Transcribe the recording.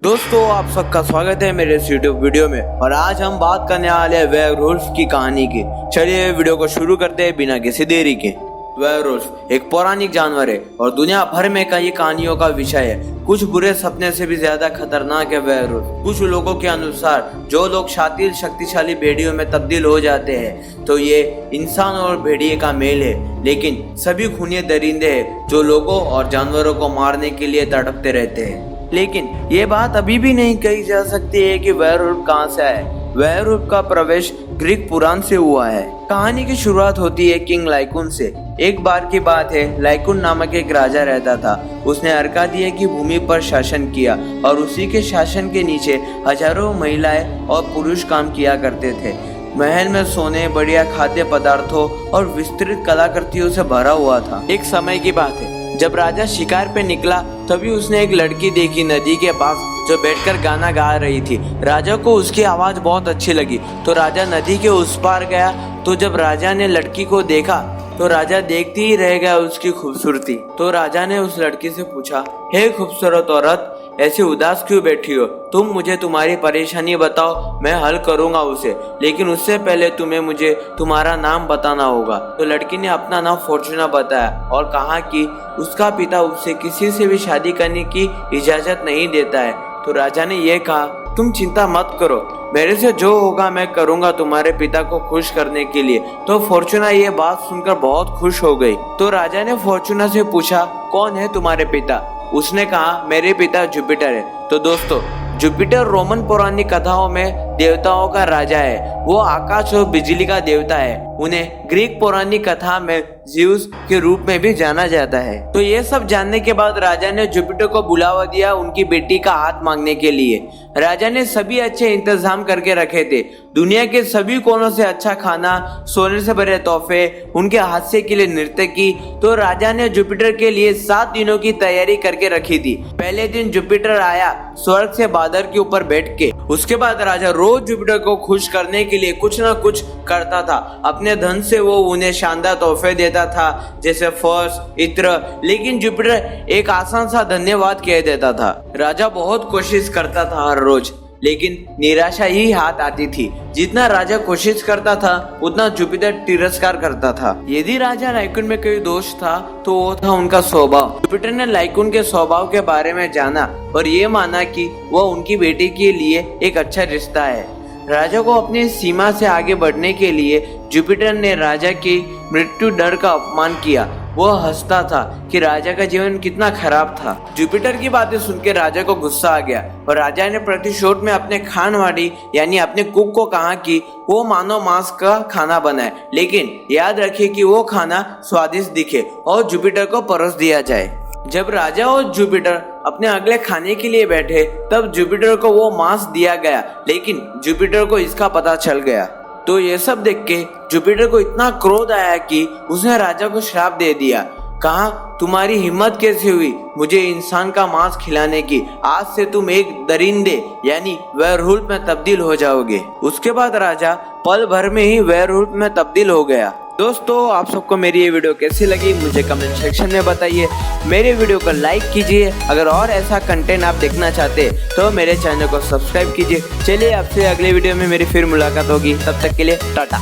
दोस्तों आप सबका स्वागत है मेरे इस यूट्यूब वीडियो में। और आज हम बात करने वाले हैं वेयरवुल्फ की कहानी की। चलिए वीडियो को शुरू करते हैं बिना किसी देरी के। वेयरवुल्फ एक पौराणिक जानवर है और दुनिया भर में कई कहानियों का विषय है। कुछ बुरे सपने से भी ज्यादा खतरनाक है वेयरवुल्फ। कुछ लोगों के अनुसार जो लोग शातिर शक्तिशाली भेड़ियों में तब्दील हो जाते हैं तो ये इंसान और भेड़िए का मेल है, लेकिन सभी खूनी दरिंदे हैं जो लोगों और जानवरों को मारने के लिए तड़पते रहते हैं। लेकिन ये बात अभी भी नहीं कही जा सकती है कि वेयरवुल्फ कहाँ से आए। वेयरवुल्फ का प्रवेश ग्रीक पुराण से हुआ है। कहानी की शुरुआत होती है किंग लाइकुन से। एक बार की बात है, लाइकुन नामक एक राजा रहता था। उसने अर्कादिया की भूमि पर शासन किया और उसी के शासन के नीचे हजारों महिलाएं और पुरुष काम किया करते थे। महल में सोने, बढ़िया खाद्य पदार्थों और विस्तृत कलाकृतियों से भरा हुआ था। एक समय की बात है, जब राजा शिकार पे निकला तभी उसने एक लड़की देखी नदी के पास जो बैठकर गाना गा रही थी। राजा को उसकी आवाज बहुत अच्छी लगी तो राजा नदी के उस पार गया। तो जब राजा ने लड़की को देखा तो राजा देखते ही रह गया उसकी खूबसूरती। तो राजा ने उस लड़की से पूछा, हे खूबसूरत औरत, ऐसे उदास क्यों बैठी हो? तुम मुझे तुम्हारी परेशानी बताओ, मैं हल करूंगा उसे, लेकिन उससे पहले तुम्हें मुझे तुम्हारा नाम बताना होगा। तो लड़की ने अपना नाम फॉर्चूना बताया और कहा कि उसका पिता उससे किसी से भी शादी करने की इजाजत नहीं देता है। तो राजा ने यह कहा, तुम चिंता मत करो, मेरे से जो होगा मैं करूंगा तुम्हारे पिता को खुश करने के लिए। तो फॉर्चूना ये बात सुनकर बहुत खुश हो गई। तो राजा ने फॉर्चूना से पूछा, कौन है तुम्हारे पिता? उसने कहा, मेरे पिता जुपिटर है। तो दोस्तों, जुपिटर रोमन पौराणिक कथाओं में देवताओं का राजा है। वो आकाश और बिजली का देवता है। उन्हें ग्रीक पौराणिक कथा में ज़्यूस के रूप में भी जाना जाता है। तो ये सब जानने के बाद राजा ने जुपिटर को बुलावा दिया उनकी बेटी का हाथ मांगने के लिए। राजा ने सभी अच्छे इंतजाम करके रखे थे। दुनिया के सभी कोनों से अच्छा खाना, सोने से भरे तोहफे, उनके हास्य के लिए नर्तकी। तो राजा ने जुपिटर के लिए 7 दिनों की तैयारी करके रखी थी। पहले दिन जुपिटर आया स्वर्ग से बादल के ऊपर बैठ के। उसके बाद राजा रोज जुपिटर को खुश करने के लिए कुछ ना कुछ करता था। अपने धन से वो उन्हें शानदार तोहफे देता था, जैसे फर्श, इत्र। लेकिन जुपिटर एक आसान सा धन्यवाद कह देता था। राजा बहुत कोशिश करता था हर रोज, लेकिन निराशा ही हाथ आती थी। जितना राजा कोशिश करता था उतना जुपिटर तिरस्कार करता था। यदि राजा लाइकुन में कोई दोष था तो वो था उनका स्वभाव। जुपिटर ने लाइकुन के स्वभाव के बारे में जाना और ये माना कि वह उनकी बेटी के लिए एक अच्छा रिश्ता है। राजा को अपनी सीमा से आगे बढ़ने के लिए जुपिटर ने राजा की मृत्यु डर का अपमान किया। वह हंसता था कि राजा का जीवन कितना खराब था। जुपिटर की बातें सुनकर राजा को गुस्सा आ गया और राजा ने प्रतिशोध में अपने खानवाड़ी यानी अपने कुक को कहा कि वो मानव मांस का खाना बनाए, लेकिन याद रखे कि वो खाना स्वादिष्ट दिखे और जुपिटर को परोस दिया जाए। जब राजा और जुपिटर अपने अगले खाने के लिए बैठे तब जुपिटर को वो मांस दिया गया, लेकिन जुपिटर को इसका पता चल गया। तो ये सब देख के जुपिटर को इतना क्रोध आया कि उसने राजा को श्राप दे दिया। कहा, तुम्हारी हिम्मत कैसे हुई मुझे इंसान का मांस खिलाने की? आज से तुम एक दरिंदे यानी वेयरवुल्फ में तब्दील हो जाओगे। उसके बाद राजा पल भर में ही वेयरवुल्फ में तब्दील हो गया। दोस्तों, आप सबको मेरी ये वीडियो कैसी लगी मुझे कमेंट सेक्शन में बताइए। मेरे वीडियो को लाइक कीजिए। अगर और ऐसा कंटेंट आप देखना चाहते हैं तो मेरे चैनल को सब्सक्राइब कीजिए। चलिए, आपसे अगले वीडियो में मेरी फिर मुलाकात होगी। तब तक के लिए टाटा।